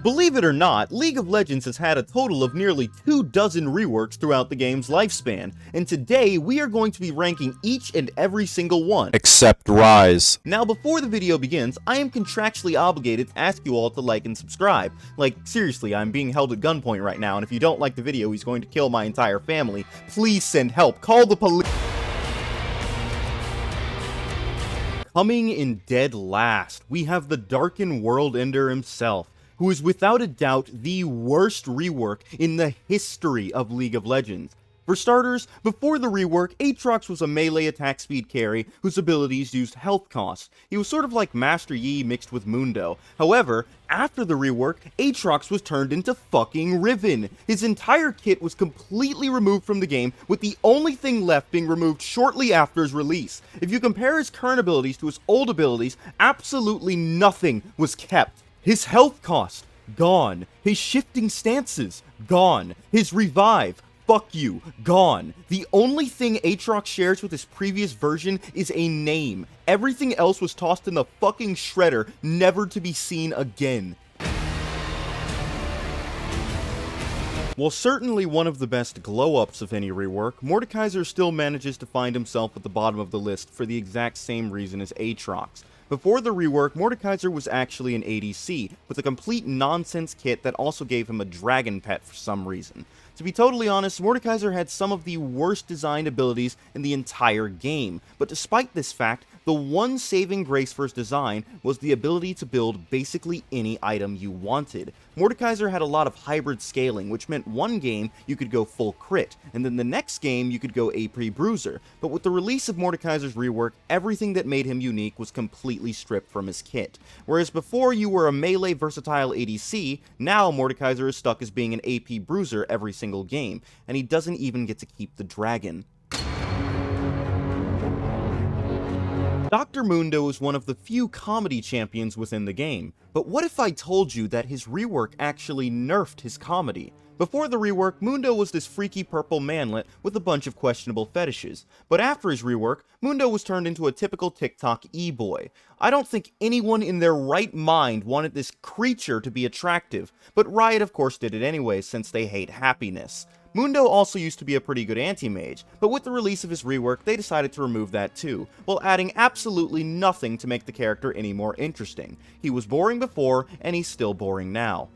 Believe it or not, League of Legends has had a total of nearly 24 reworks throughout the game's lifespan, and today we are going to be ranking each and every single one. Except Rise. Now before the video begins, I am contractually obligated to ask you all to like and subscribe. Like, seriously, I'm being held at gunpoint right now, and if you don't like the video, he's going to kill my entire family. Please send help. Call the police. Coming in dead last, we have the Darkened World Ender himself, who is without a doubt the worst rework in the history of League of Legends. For starters, before the rework, AATROX was a melee attack speed carry whose abilities used health costs. He was sort of like Master Yi mixed with Mundo. However, after the rework, AATROX was turned into fucking Riven. His entire kit was completely removed from the game, with the only thing left being removed shortly after his release. If you compare his current abilities to his old abilities, absolutely nothing was kept. His health cost, gone. His shifting stances, gone. His revive, fuck you, gone. The only thing AATROX shares with his previous version is a name. Everything else was tossed in the fucking shredder, never to be seen again. While certainly one of the best glow-ups of any rework, Mordekaiser still manages to find himself at the bottom of the list for the exact same reason as AATROX. Before the rework, Mordekaiser was actually an ADC, with a complete nonsense kit that also gave him a dragon pet for some reason. To be totally honest, Mordekaiser had some of the worst designed abilities in the entire game, but despite this fact, the one saving grace for his design was the ability to build basically any item you wanted. Mordekaiser had a lot of hybrid scaling, which meant one game you could go full crit, and then the next game you could go AP Bruiser, but with the release of Mordekaiser's rework, everything that made him unique was completely stripped from his kit. Whereas before you were a melee versatile ADC, now Mordekaiser is stuck as being an AP Bruiser every single game, and he doesn't even get to keep the dragon. DR.MUNDO is one of the few comedy champions within the game, but what if I told you that his rework actually nerfed his comedy? Before the rework, Mundo was this freaky purple manlet with a bunch of questionable fetishes, but after his rework, Mundo was turned into a typical TikTok e-boy. I don't think anyone in their right mind wanted this creature to be attractive, but Riot of course did it anyway since they hate happiness. Mundo also used to be a pretty good anti-mage, but with the release of his rework, they decided to remove that too, while adding absolutely nothing to make the character any more interesting. He was boring before, and he's still boring now.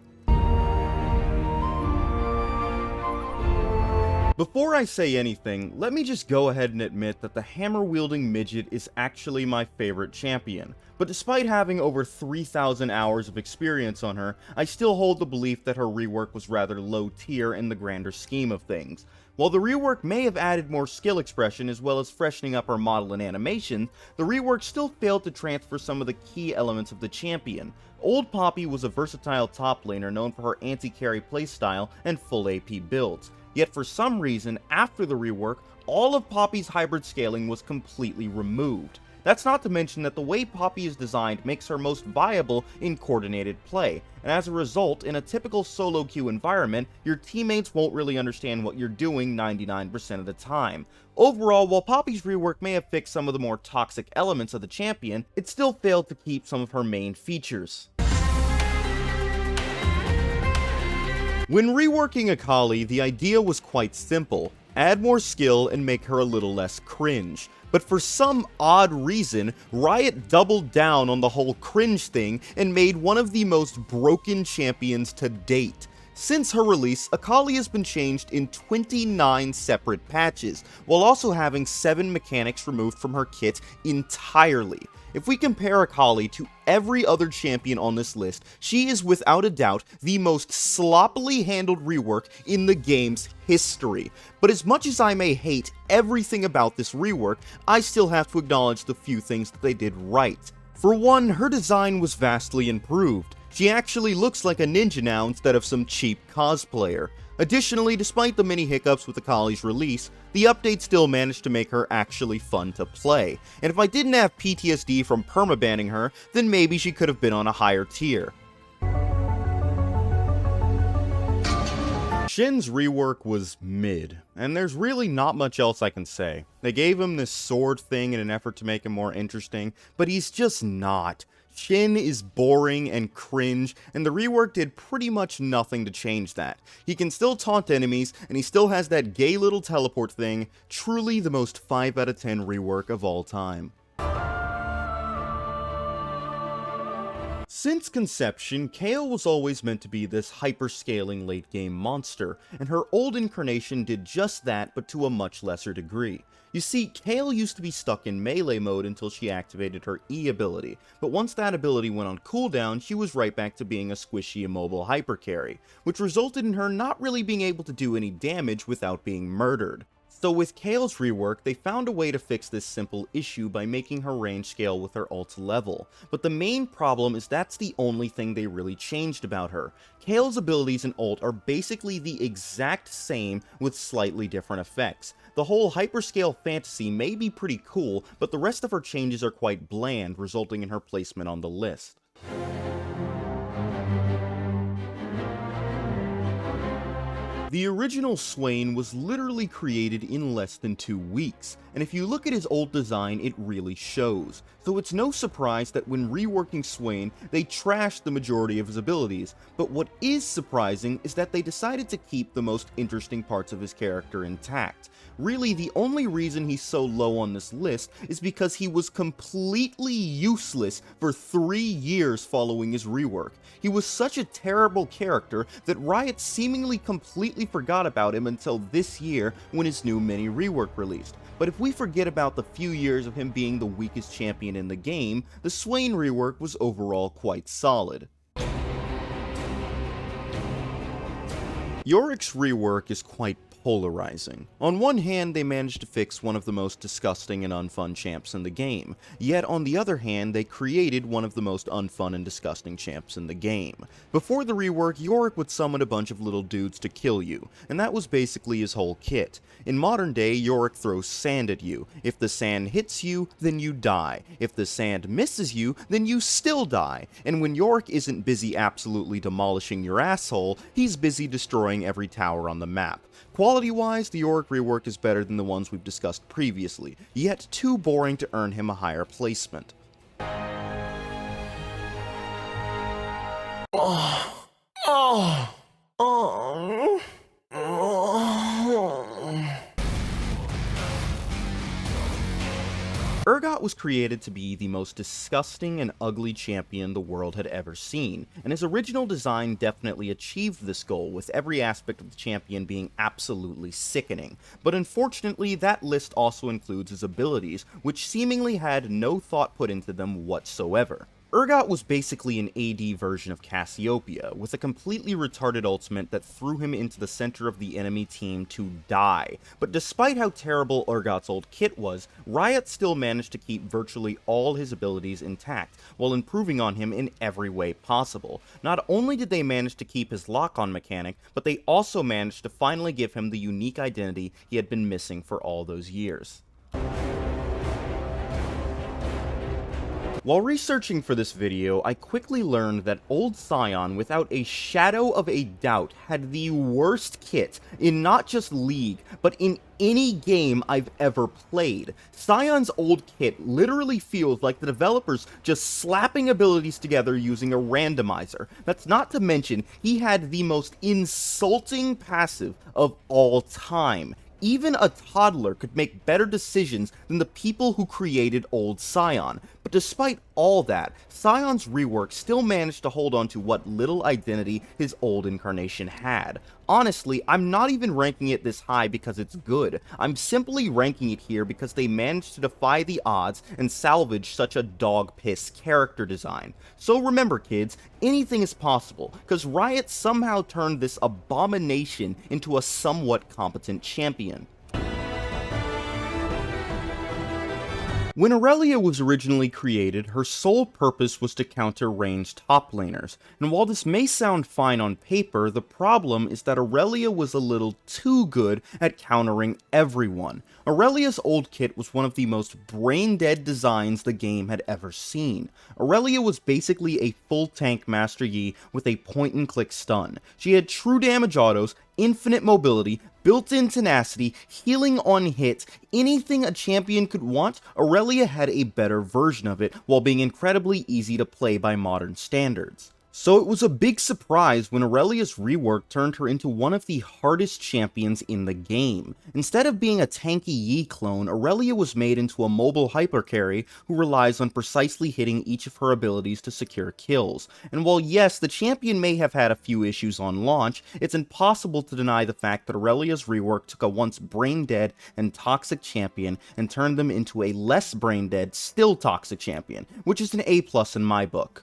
Before I say anything, let me just go ahead and admit that the hammer-wielding midget is actually my favorite champion. But despite having over 3,000 hours of experience on her, I still hold the belief that her rework was rather low tier in the grander scheme of things. While the rework may have added more skill expression as well as freshening up her model and animation, the rework still failed to transfer some of the key elements of the champion. Old Poppy was a versatile top laner known for her anti-carry playstyle and full AP builds. Yet for some reason, after the rework, all of Poppy's hybrid scaling was completely removed. That's not to mention that the way Poppy is designed makes her most viable in coordinated play, and as a result, in a typical solo queue environment, your teammates won't really understand what you're doing 99% of the time. Overall, while Poppy's rework may have fixed some of the more toxic elements of the champion, it still failed to keep some of her main features. When reworking Akali, the idea was quite simple. Add more skill and make her a little less cringe. But for some odd reason, Riot doubled down on the whole cringe thing and made one of the most broken champions to date. Since her release, Akali has been changed in 29 separate patches, while also having 7 mechanics removed from her kit entirely. If we compare Akali to every other champion on this list, she is without a doubt the most sloppily handled rework in the game's history. But as much as I may hate everything about this rework, I still have to acknowledge the few things that they did right. For one, her design was vastly improved. She actually looks like a ninja now instead of some cheap cosplayer. Additionally, despite the many hiccups with Akali's release, the update still managed to make her actually fun to play, and if I didn't have PTSD from permabanning her, then maybe she could have been on a higher tier. Shen's rework was mid, and there's really not much else I can say. They gave him this sword thing in an effort to make him more interesting, but he's just not. Shen is boring and cringe, and the rework did pretty much nothing to change that. He can still taunt enemies, and he still has that gay little teleport thing, truly the most 5 out of 10 rework of all time. Since conception, Kayl was always meant to be this hyper-scaling late-game monster, and her old incarnation did just that, but to a much lesser degree. You see, Kayl used to be stuck in melee mode until she activated her E ability, but once that ability went on cooldown, she was right back to being a squishy immobile hyper carry, which resulted in her not really being able to do any damage without being murdered. So with Kayl's rework, they found a way to fix this simple issue by making her range scale with her ult level, but the main problem is that's the only thing they really changed about her. Kayl's abilities and ult are basically the exact same with slightly different effects. The whole hyperscale fantasy may be pretty cool, but the rest of her changes are quite bland, resulting in her placement on the list. The original Swain was literally created in less than 2 weeks, and if you look at his old design, it really shows. So it's no surprise that when reworking Swain, they trashed the majority of his abilities, but what is surprising is that they decided to keep the most interesting parts of his character intact. Really, the only reason he's so low on this list is because he was completely useless for 3 years following his rework. He was such a terrible character that Riot seemingly completely forgot about him until this year when his new mini rework released. But if we forget about the few years of him being the weakest champion in the game, the Swain rework was overall quite solid. Yorick's rework is quite polarizing. On one hand, they managed to fix one of the most disgusting and unfun champs in the game, yet on the other hand, they created one of the most unfun and disgusting champs in the game. Before the rework, Yorick would summon a bunch of little dudes to kill you, and that was basically his whole kit. In modern day, Yorick throws sand at you. If the sand hits you, then you die. If the sand misses you, then you still die. And when Yorick isn't busy absolutely demolishing your asshole, he's busy destroying every tower on the map. Quality-wise, the Yorick rework is better than the ones we've discussed previously, yet too boring to earn him a higher placement. Urgot was created to be the most disgusting and ugly champion the world had ever seen, and his original design definitely achieved this goal, with every aspect of the champion being absolutely sickening. But unfortunately, that list also includes his abilities, which seemingly had no thought put into them whatsoever. Urgot was basically an AD version of Cassiopeia, with a completely retarded ultimate that threw him into the center of the enemy team to die. But despite how terrible Urgot's old kit was, Riot still managed to keep virtually all his abilities intact, while improving on him in every way possible. Not only did they manage to keep his lock-on mechanic, but they also managed to finally give him the unique identity he had been missing for all those years. While researching for this video, I quickly learned that old Sion, without a shadow of a doubt, had the worst kit in not just League, but in any game I've ever played. Sion's old kit literally feels like the developers just slapping abilities together using a randomizer. That's not to mention, he had the most insulting passive of all time. Even a toddler could make better decisions than the people who created old Sion. But despite all that, Sion's rework still managed to hold on to what little identity his old incarnation had. Honestly, I'm not even ranking it this high because it's good. I'm simply ranking it here because they managed to defy the odds and salvage such a dog-piss character design. So remember kids, anything is possible, because Riot somehow turned this abomination into a somewhat competent champion. When Elia was originally created, her sole purpose was to counter ranged top laners, and while this may sound fine on paper, the problem is that Elia was a little too good at countering everyone. Aurelia's old kit was one of the most brain-dead designs the game had ever seen. Aurelia was basically a full tank Master Yi with a point-and-click stun. She had true damage autos, infinite mobility, built-in tenacity, healing on hit, anything a champion could want, Aurelia had a better version of it, while being incredibly easy to play by modern standards. So it was a big surprise when Aurelia's rework turned her into one of the hardest champions in the game. Instead of being a tanky Yi clone, Aurelia was made into a mobile hypercarry who relies on precisely hitting each of her abilities to secure kills. And while yes, the champion may have had a few issues on launch, it's impossible to deny the fact that Aurelia's rework took a once brain-dead and toxic champion and turned them into a less brain-dead, still toxic champion, which is an A+ in my book.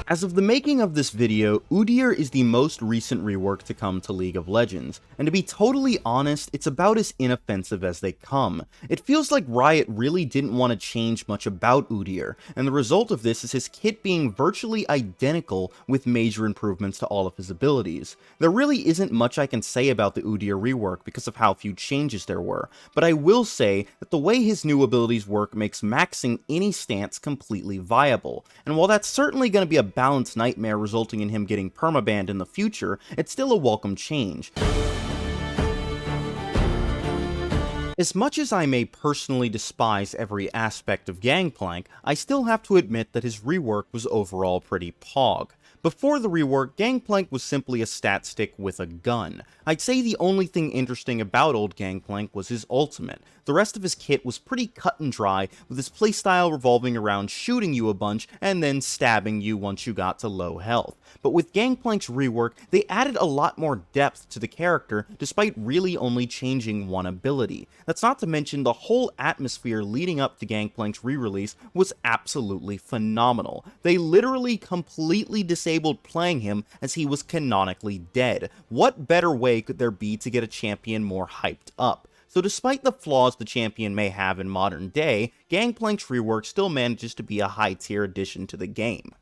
As of the making of this video, Udyr is the most recent rework to come to League of Legends, and to be totally honest, it's about as inoffensive as they come. It feels like Riot really didn't want to change much about Udyr, and the result of this is his kit being virtually identical with major improvements to all of his abilities. There really isn't much I can say about the Udyr rework because of how few changes there were, but I will say that the way his new abilities work makes maxing any stance completely viable, and while that's certainly going to be a balanced nightmare resulting in him getting permabanned in the future, it's still a welcome change. As much as I may personally despise every aspect of Gangplank, I still have to admit that his rework was overall pretty pog. Before the rework, Gangplank was simply a stat stick with a gun. I'd say the only thing interesting about old Gangplank was his ultimate. The rest of his kit was pretty cut and dry, with his playstyle revolving around shooting you a bunch and then stabbing you once you got to low health. But with Gangplank's rework, they added a lot more depth to the character despite really only changing one ability. That's not to mention the whole atmosphere leading up to Gangplank's re-release was absolutely phenomenal. They literally completely disabled playing him as he was canonically dead. What better way could there be to get a champion more hyped up? So despite the flaws the champion may have in modern day, Gangplank's rework still manages to be a high tier addition to the game.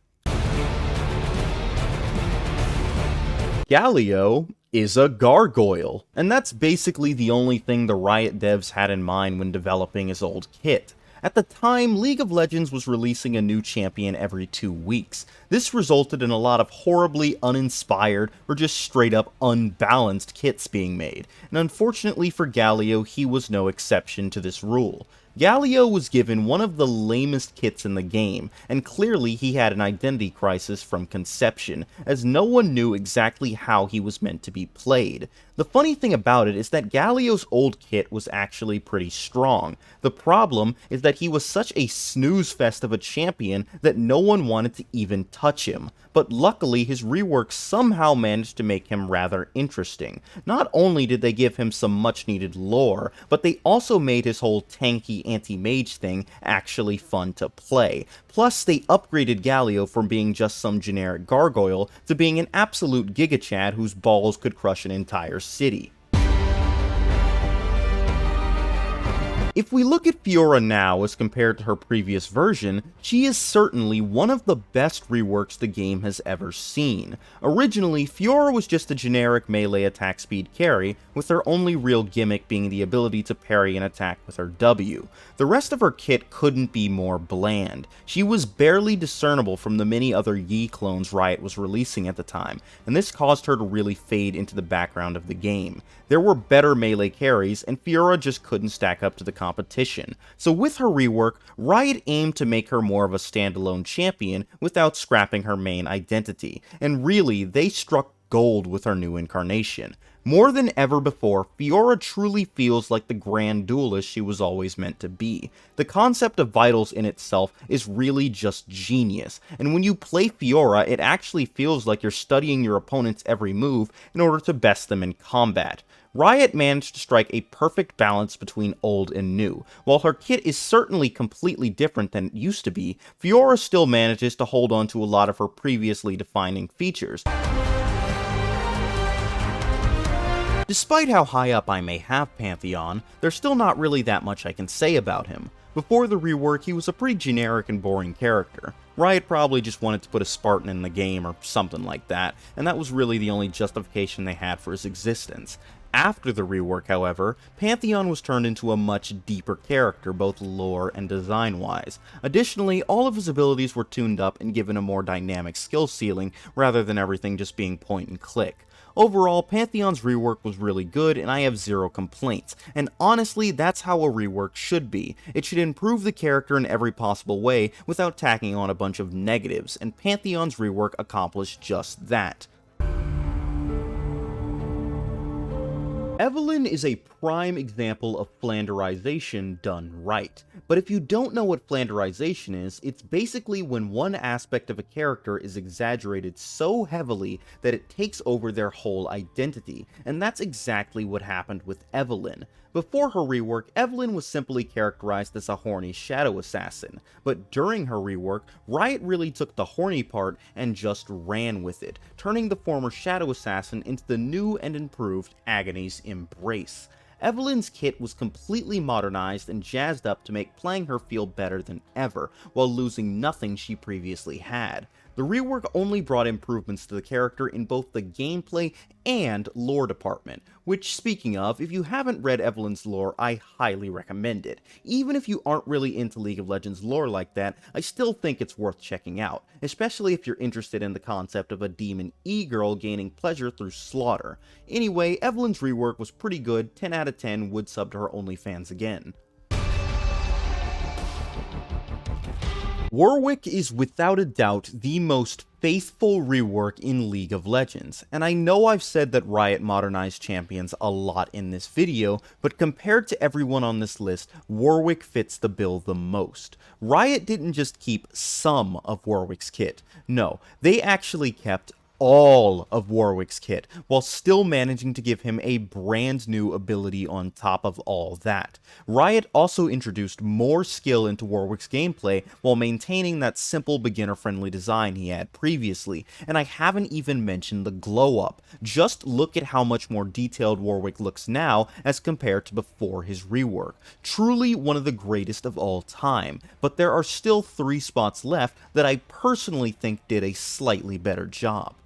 Galio is a gargoyle, and that's basically the only thing the Riot devs had in mind when developing his old kit. At the time, League of Legends was releasing a new champion every 2 weeks. This resulted in a lot of horribly uninspired or just straight up unbalanced kits being made, and unfortunately for Galio, he was no exception to this rule. Galio was given one of the lamest kits in the game, and clearly he had an identity crisis from conception, as no one knew exactly how he was meant to be played. The funny thing about it is that Galio's old kit was actually pretty strong. The problem is that he was such a snooze fest of a champion that no one wanted to even touch him. But luckily, his rework somehow managed to make him rather interesting. Not only did they give him some much needed lore, but they also made his whole tanky anti-mage thing actually fun to play. Plus, they upgraded Galio from being just some generic gargoyle to being an absolute gigachad whose balls could crush an entire city. If we look at Fiora now as compared to her previous version, she is certainly one of the best reworks the game has ever seen. Originally, Fiora was just a generic melee attack speed carry, with her only real gimmick being the ability to parry an attack with her W. The rest of her kit couldn't be more bland. She was barely discernible from the many other Yi clones Riot was releasing at the time, and this caused her to really fade into the background of the game. There were better melee carries, and Fiora just couldn't stack up to the competition. So with her rework, Riot aimed to make her more of a standalone champion without scrapping her main identity, and really, they struck gold with her new incarnation. More than ever before, Fiora truly feels like the grand duelist she was always meant to be. The concept of vitals in itself is really just genius, and when you play Fiora, it actually feels like you're studying your opponent's every move in order to best them in combat. Riot managed to strike a perfect balance between old and new. While her kit is certainly completely different than it used to be, Fiora still manages to hold on to a lot of her previously defining features. Despite how high up I may have Pantheon, there's still not really that much I can say about him. Before the rework, he was a pretty generic and boring character. Riot probably just wanted to put a Spartan in the game or something like that, and that was really the only justification they had for his existence. After the rework, however, Pantheon was turned into a much deeper character, both lore and design-wise. Additionally, all of his abilities were tuned up and given a more dynamic skill ceiling, rather than everything just being point and click. Overall, Pantheon's rework was really good, and I have zero complaints, and honestly, that's how a rework should be. It should improve the character in every possible way without tacking on a bunch of negatives, and Pantheon's rework accomplished just that. Evelynn is a prime example of flanderization done right. But if you don't know what flanderization is, it's basically when one aspect of a character is exaggerated so heavily that it takes over their whole identity, and that's exactly what happened with Evelynn. Before her rework, Evelynn was simply characterized as a horny shadow assassin, but during her rework, Riot really took the horny part and just ran with it, turning the former shadow assassin into the new and improved Agony's Embrace. Evelynn's kit was completely modernized and jazzed up to make playing her feel better than ever, while losing nothing she previously had. The rework only brought improvements to the character in both the gameplay and lore department, which, speaking of, if you haven't read Evelynn's lore, I highly recommend it. Even if you aren't really into League of Legends lore like that, I still think it's worth checking out, especially if you're interested in the concept of a demon e-girl gaining pleasure through slaughter. Anyway, Evelynn's rework was pretty good, 10 out of 10 would sub to her OnlyFans again. Warwick is without a doubt the most faithful rework in League of Legends, and I know I've said that Riot modernized champions a lot in this video, but compared to everyone on this list, Warwick fits the bill the most. Riot didn't just keep some of Warwick's kit, no, they actually kept all of Warwick's kit, while still managing to give him a brand new ability on top of all that. Riot also introduced more skill into Warwick's gameplay while maintaining that simple beginner-friendly design he had previously, and I haven't even mentioned the glow-up. Just look at how much more detailed Warwick looks now as compared to before his rework. Truly one of the greatest of all time, but there are still 3 spots left that I personally think did a slightly better job.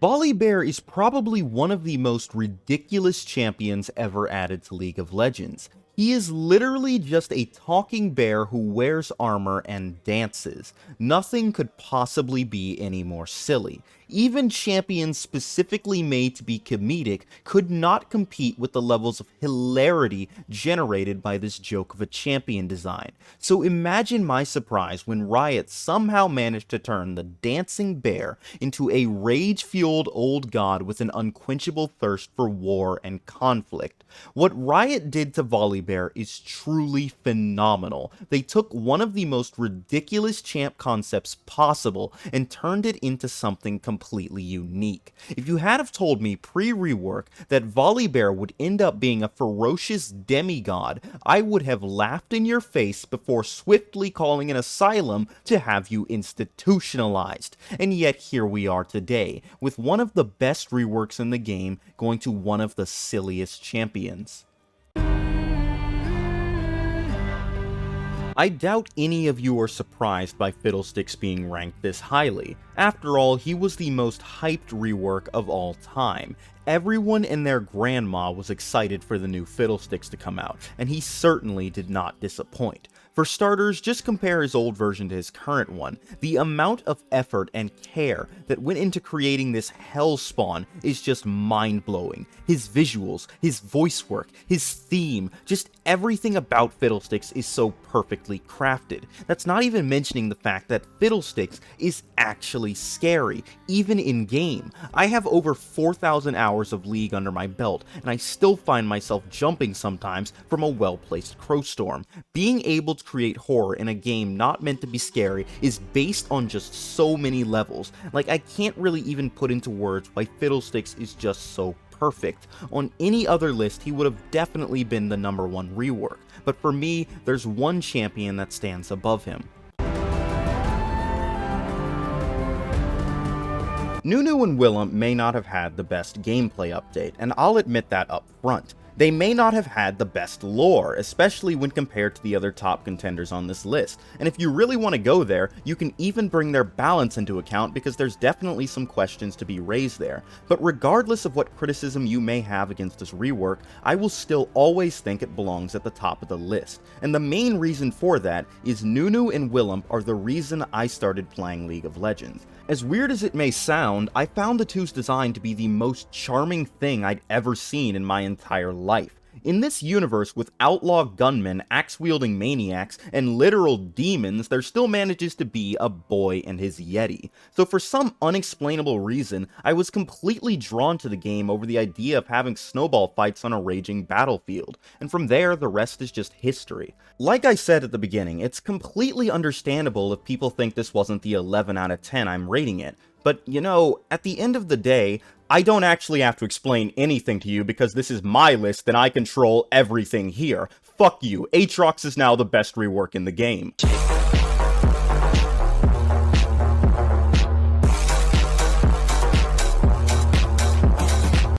Volibear is probably one of the most ridiculous champions ever added to League of Legends. He is literally just a talking bear who wears armor and dances. Nothing could possibly be any more silly. Even champions specifically made to be comedic could not compete with the levels of hilarity generated by this joke of a champion design. So imagine my surprise when Riot somehow managed to turn the dancing bear into a rage-fueled old god with an unquenchable thirst for war and conflict. What Riot did to Volibear is truly phenomenal. They took one of the most ridiculous champ concepts possible and turned it into something completely unique. If you had have told me pre-rework that Volibear would end up being a ferocious demigod, I would have laughed in your face before swiftly calling an asylum to have you institutionalized. And yet here we are today, with one of the best reworks in the game going to one of the silliest champions. I doubt any of you are surprised by Fiddlesticks being ranked this highly. After all, he was the most hyped rework of all time. Everyone and their grandma was excited for the new Fiddlesticks to come out, and he certainly did not disappoint. For starters, just compare his old version to his current one. The amount of effort and care that went into creating this hellspawn is just mind-blowing. His visuals, his voice work, his theme, just everything about Fiddlesticks is so perfectly crafted. That's not even mentioning the fact that Fiddlesticks is actually scary, even in-game. I have over 4,000 hours of League under my belt, and I still find myself jumping sometimes from a well-placed crowstorm. Being able to create horror in a game not meant to be scary is based on just so many levels. Like, I can't really even put into words why Fiddlesticks is just so perfect. On any other list, he would have definitely been the #1 rework, but for me, there's one champion that stands above him. Nunu and Willump may not have had the best gameplay update, and I'll admit that up front. They may not have had the best lore, especially when compared to the other top contenders on this list, and if you really want to go there, you can even bring their balance into account because there's definitely some questions to be raised there. But regardless of what criticism you may have against this rework, I will still always think it belongs at the top of the list, and the main reason for that is Nunu and Willump are the reason I started playing League of Legends. As weird as it may sound, I found the two's design to be the most charming thing I'd ever seen in my entire life. In this universe with outlaw gunmen, axe-wielding maniacs, and literal demons, there still manages to be a boy and his Yeti. So for some unexplainable reason, I was completely drawn to the game over the idea of having snowball fights on a raging battlefield, and from there the rest is just history. Like I said at the beginning, it's completely understandable if people think this wasn't the 11 out of 10 I'm rating it, but you know, at the end of the day, I don't actually have to explain anything to you because this is my list and I control everything here. Fuck you, AATROX is now the best rework in the game.